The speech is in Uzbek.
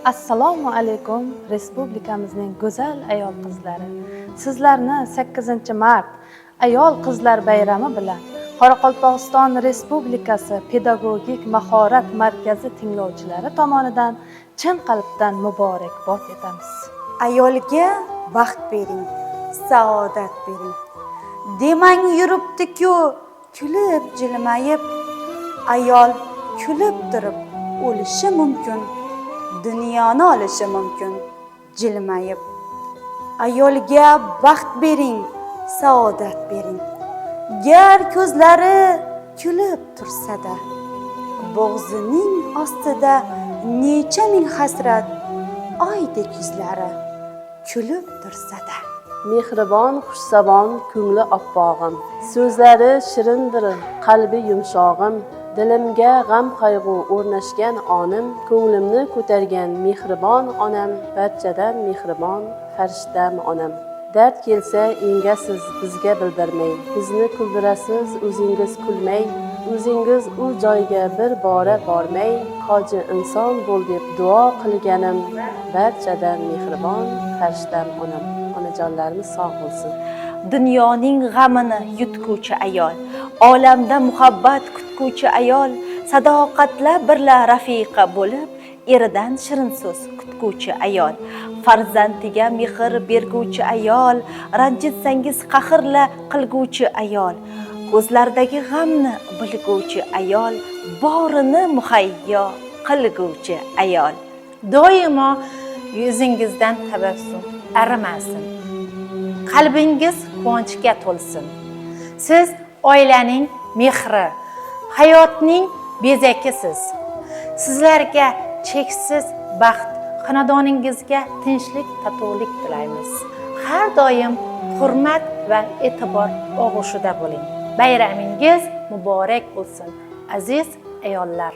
Assalomu alaykum respublikamizning go'zal ayol qizlari. Sizlarni 8-mart ayol qizlar bayrami bilan Qoraqalpog'iston Respublikasi Pedagogik mahorat markazi tinglovchilari tomonidan chin qalbdan muborakbod etamiz. Ayolga baxt bering, saodat bering. Demang yuribdi-ku, kulib jilmayib, ayol kulib turib o'lishi mumkin. Dunyoni olishi mumkin jilmayib. Ayolga baxt bering, saodat bering. Gar ko'zlari kulib tursa-da, bo'g'zining ostida necha ming hasrat oydek yuzlari kulib tursa-da. Mehribon, xushzabon, ko'ngli oppog'im, so'zlari shirindir, qalbi yumshog'im. Dilimga g'am qayg'u o'rnashgan onim, ko'nglimni ko'targan mehribon onam, barchadan mehribon farishtam onam. Dard kelsa engasiz bizga bildirmay, bizni kuldirasiz o'zingiz kulmay, o'zingiz u joyga bir bora bormay, hoji inson bo'l deb duo qilganim, barchadan mehribon farishtam onam. Onajonlarimiz sog' bo'lsin. Dunyoning g'amini yutguvchi ayol, olamda muhabbat kutguvchi ayol, sadoqatla birla rafiqa bo'lib, eridan shirin so'z kutguvchi ayol, farzandiga mehr berguvchi ayol, ranjitsangiz qahrla qilguvchi ayol, ko'zlardagi g'amni bilguvchi ayol, borini muhayyo qilguvchi ayol. Doimo yuzingizdan tabassum arimasin. Qalbingiz quvonchga to'lsin. Siz oilaning mehri, hayotning bezakisiz. Sizlarga cheksiz baxt, xonadoningizga tinchlik, totuvlik tilaymiz. Har doim hurmat va e'tibor og'ushida bo'ling. Bayramingiz muborak bo'lsin, aziz ayollar.